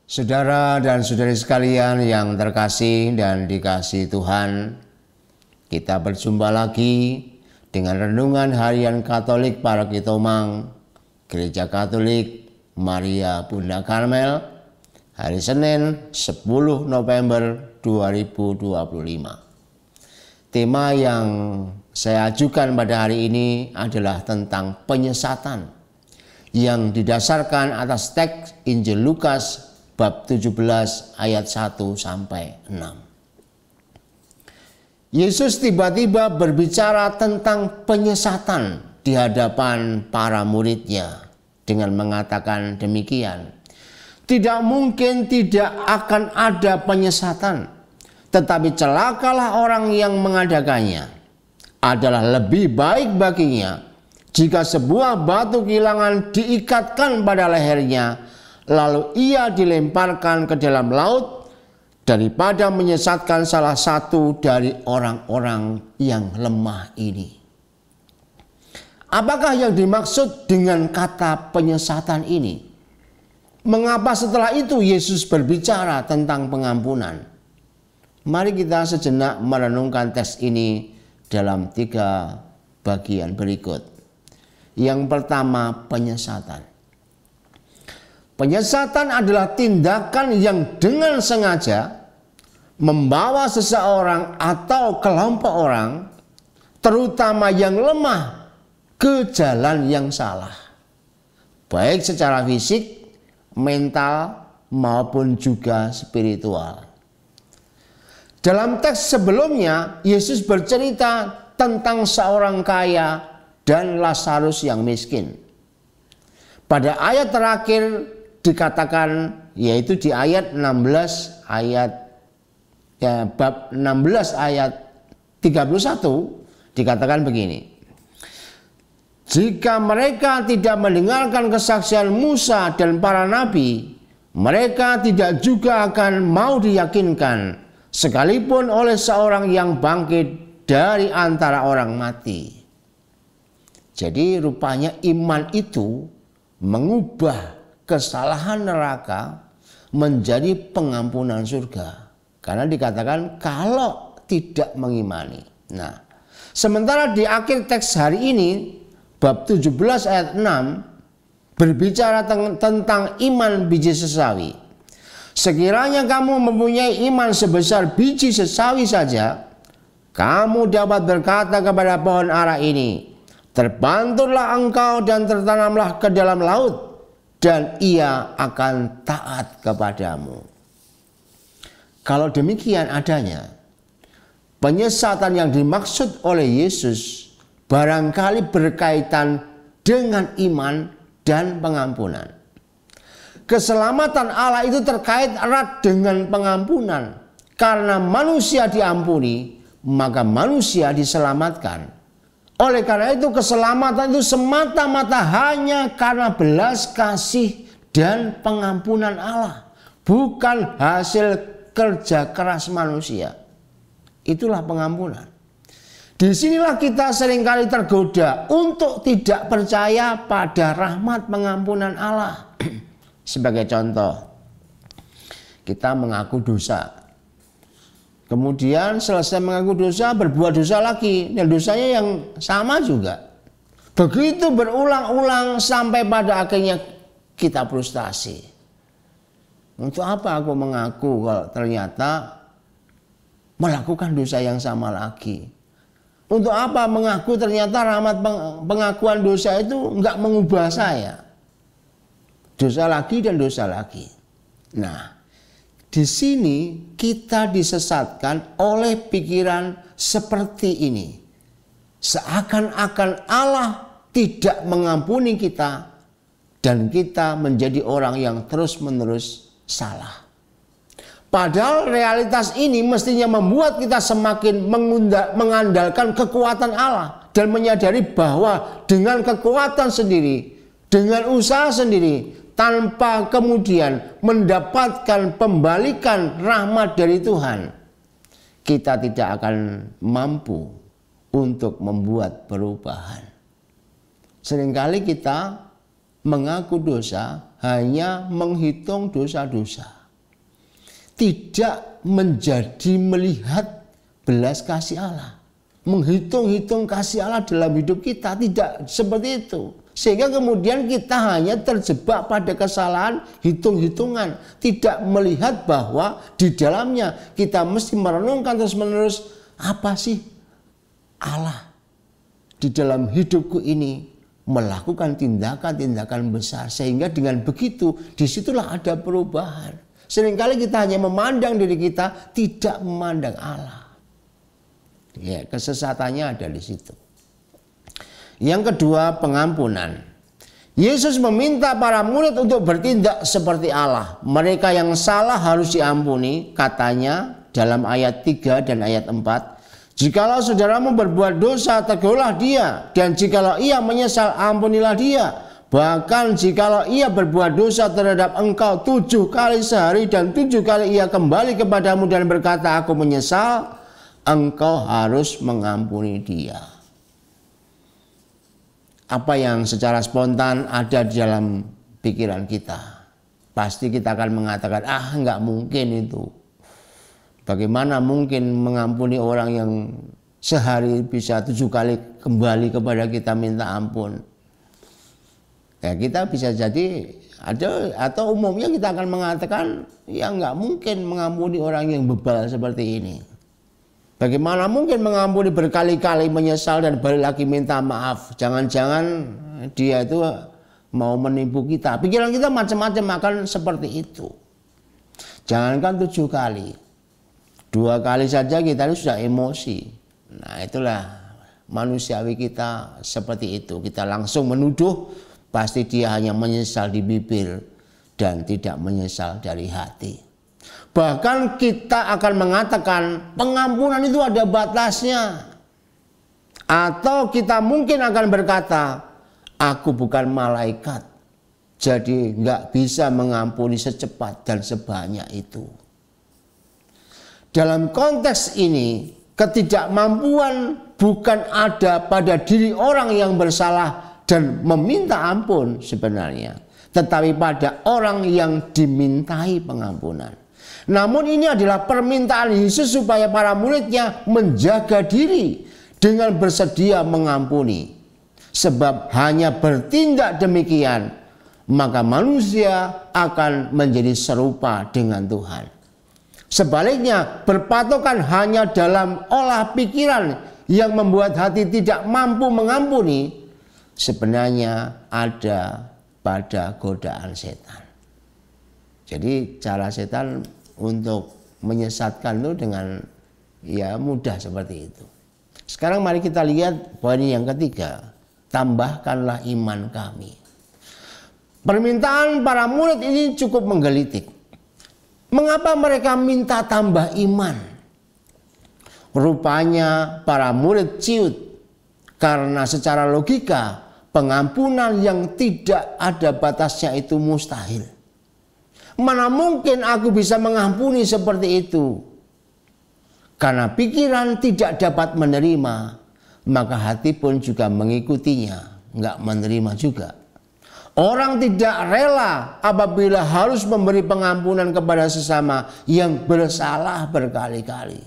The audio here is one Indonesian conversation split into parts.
Saudara dan saudari sekalian yang terkasih dan dikasihi Tuhan, kita berjumpa lagi dengan renungan harian Katolik Parakitomang Gereja Katolik Maria Bunda Karmel hari Senin 10 November 2025. Tema yang saya ajukan pada hari ini adalah tentang penyesatan yang didasarkan atas teks Injil Lukas bab 17 ayat 1 sampai 6. Yesus tiba-tiba berbicara tentang penyesatan di hadapan para muridnya dengan mengatakan demikian. Tidak mungkin tidak akan ada penyesatan, tetapi celakalah orang yang mengadakannya. Adalah lebih baik baginya jika sebuah batu kilangan diikatkan pada lehernya, lalu ia dilemparkan ke dalam laut, daripada menyesatkan salah satu dari orang-orang yang lemah ini. Apakah yang dimaksud dengan kata penyesatan ini? Mengapa setelah itu Yesus berbicara tentang pengampunan? Mari kita sejenak merenungkan teks ini dalam 3 bagian berikut. Yang pertama, penyesatan. Penyesatan adalah tindakan yang dengan sengaja membawa seseorang atau kelompok orang, terutama yang lemah, ke jalan yang salah, baik secara fisik, mental, maupun juga spiritual. Dalam teks sebelumnya, Yesus bercerita tentang seorang kaya dan Lazarus yang miskin. Pada ayat terakhir dikatakan, yaitu di ayat 16 bab 16 ayat 31 dikatakan begini. Jika mereka tidak mendengarkan kesaksian Musa dan para nabi, mereka tidak juga akan mau diyakinkan sekalipun oleh seorang yang bangkit dari antara orang mati. Jadi rupanya iman itu mengubah kesalahan neraka menjadi pengampunan surga. Karena dikatakan kalau tidak mengimani. Nah, sementara di akhir teks hari ini, bab 17 ayat 6, berbicara tentang iman biji sesawi. Sekiranya kamu mempunyai iman sebesar biji sesawi saja, kamu dapat berkata kepada pohon ara ini, terbanturlah engkau dan tertanamlah ke dalam laut, dan ia akan taat kepadamu. Kalau demikian adanya, penyesatan yang dimaksud oleh Yesus barangkali berkaitan dengan iman dan pengampunan. Keselamatan Allah itu terkait erat dengan pengampunan. Karena manusia diampuni, maka manusia diselamatkan. Oleh karena itu keselamatan itu semata-mata hanya karena belas kasih dan pengampunan Allah, bukan hasil kerja keras manusia. Itulah pengampunan. Disinilah kita seringkali tergoda untuk tidak percaya pada rahmat pengampunan Allah. Sebagai contoh, kita mengaku dosa. Kemudian selesai mengaku dosa, berbuat dosa lagi. Dan dosanya yang sama juga. Begitu berulang-ulang sampai pada akhirnya kita frustasi. Untuk apa aku mengaku kalau ternyata melakukan dosa yang sama lagi? Untuk apa mengaku ternyata rahmat pengakuan dosa itu enggak mengubah saya? Dosa lagi dan dosa lagi. Nah, di sini kita disesatkan oleh pikiran seperti ini. Seakan-akan Allah tidak mengampuni kita dan kita menjadi orang yang terus-menerus salah. Padahal realitas ini mestinya membuat kita semakin mengandalkan kekuatan Allah dan menyadari bahwa dengan kekuatan sendiri, dengan usaha sendiri, tanpa kemudian mendapatkan pembalikan rahmat dari Tuhan, kita tidak akan mampu untuk membuat perubahan. Seringkali kita mengaku dosa hanya menghitung dosa-dosa. tidak menjadi melihat belas kasih Allah, menghitung-hitung kasih Allah dalam hidup kita, tidak seperti itu. Sehingga kemudian kita hanya terjebak pada kesalahan hitung-hitungan, tidak melihat bahwa di dalamnya kita mesti merenungkan terus-menerus, apa sih Allah di dalam hidupku ini melakukan tindakan-tindakan besar, sehingga dengan begitu disitulah ada perubahan. Seringkali kita hanya memandang diri kita, tidak memandang Allah. Ya, kesesatannya ada di situ. Yang kedua, pengampunan. Yesus meminta para murid untuk bertindak seperti Allah. Mereka yang salah harus diampuni, katanya dalam ayat 3 dan ayat 4. Jikalau saudaramu berbuat dosa, tegurlah dia, dan jikalau ia menyesal, ampunilah dia. Bahkan jikalau ia berbuat dosa terhadap engkau 7 kali sehari dan 7 kali ia kembali kepadamu dan berkata, aku menyesal, engkau harus mengampuni dia. Apa yang secara spontan ada di dalam pikiran kita? Pasti kita akan mengatakan, nggak mungkin itu. Bagaimana mungkin mengampuni orang yang sehari bisa 7 kali kembali kepada kita minta ampun? Ya, kita bisa jadi ada, atau umumnya kita akan mengatakan, ya nggak mungkin mengampuni orang yang bebal seperti ini. Bagaimana mungkin mengampuni berkali-kali, menyesal dan balik lagi minta maaf? Jangan-jangan dia itu mau menipu kita. Pikiran kita macam-macam akan seperti itu. Jangankan 7 kali, 2 kali saja kita sudah emosi. Nah, itulah manusiawi kita seperti itu. Kita langsung menuduh, pasti dia hanya menyesal di bibir dan tidak menyesal dari hati. Bahkan kita akan mengatakan pengampunan itu ada batasnya. Atau kita mungkin akan berkata, aku bukan malaikat, jadi nggak bisa mengampuni secepat dan sebanyak itu. Dalam konteks ini, ketidakmampuan bukan ada pada diri orang yang bersalah dan meminta ampun sebenarnya, tetapi pada orang yang dimintai pengampunan. Namun ini adalah permintaan Yesus supaya para muridnya menjaga diri dengan bersedia mengampuni. Sebab hanya bertindak demikian, maka manusia akan menjadi serupa dengan Tuhan. Sebaliknya, berpatokan hanya dalam olah pikiran yang membuat hati tidak mampu mengampuni, sebenarnya ada pada godaan setan. Jadi cara setan untuk menyesatkan itu dengan mudah seperti itu. Sekarang mari kita lihat poin yang ketiga, tambahkanlah iman kami. Permintaan para murid ini cukup menggelitik. Mengapa mereka minta tambah iman? Rupanya para murid ciut karena secara logika pengampunan yang tidak ada batasnya itu mustahil. Mana mungkin aku bisa mengampuni seperti itu? Karena pikiran tidak dapat menerima, maka hati pun juga mengikutinya, nggak menerima juga. Orang tidak rela apabila harus memberi pengampunan kepada sesama yang bersalah berkali-kali.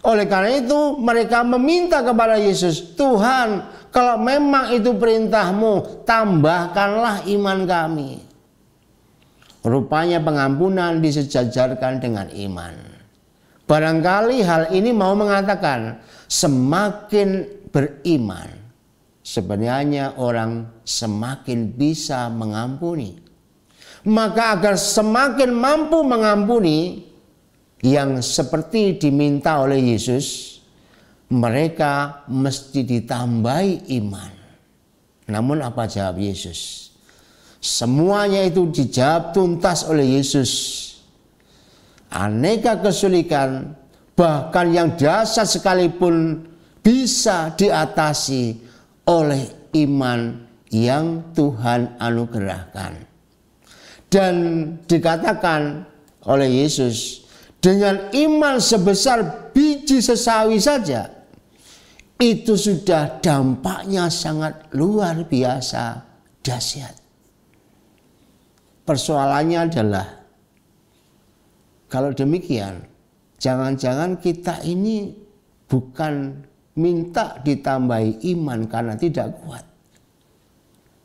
Oleh karena itu mereka meminta kepada Yesus, Tuhan, kalau memang itu perintah-Mu, tambahkanlah iman kami. Rupanya pengampunan disejajarkan dengan iman. Barangkali hal ini mau mengatakan semakin beriman, sebenarnya orang semakin bisa mengampuni. Maka agar semakin mampu mengampuni yang seperti diminta oleh Yesus, mereka mesti ditambahi iman. Namun apa jawab Yesus? Semuanya itu dijawab tuntas oleh Yesus. Aneka kesulitan, bahkan yang dasar sekalipun, bisa diatasi oleh iman yang Tuhan anugerahkan. Dan dikatakan oleh Yesus, dengan iman sebesar biji sesawi saja, itu sudah dampaknya sangat luar biasa dahsyat. Persoalannya adalah Kalau demikian, jangan-jangan kita ini bukan minta ditambahi iman karena tidak kuat.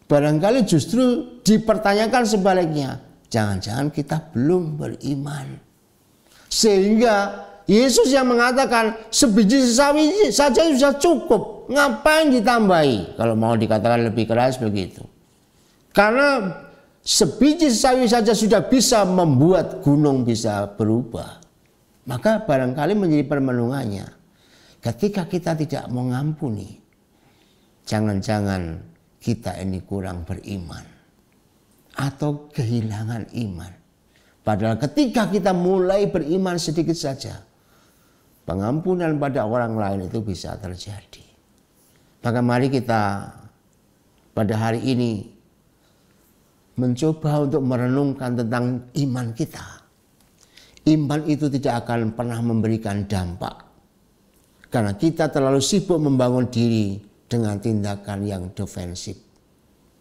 Barangkali justru dipertanyakan sebaliknya, jangan-jangan kita belum beriman. Sehingga Yesus yang mengatakan sebiji sawi saja sudah cukup, ngapain ditambahi? Kalau mau dikatakan lebih keras begitu. Karena sebiji sawi saja sudah bisa membuat gunung bisa berubah. Maka barangkali menjadi permenungannya, ketika kita tidak mengampuni, jangan-jangan kita ini kurang beriman atau kehilangan iman. Padahal ketika kita mulai beriman sedikit saja, pengampunan pada orang lain itu bisa terjadi. Maka mari kita pada hari ini mencoba untuk merenungkan tentang iman kita. Iman itu tidak akan pernah memberikan dampak karena kita terlalu sibuk membangun diri dengan tindakan yang defensif.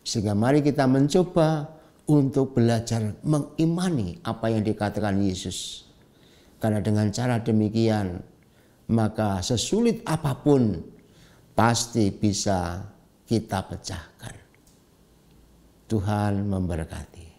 Sehingga mari kita mencoba untuk belajar mengimani apa yang dikatakan Yesus. Karena dengan cara demikian, maka sesulit apapun pasti bisa kita pecahkan. Tuhan memberkati.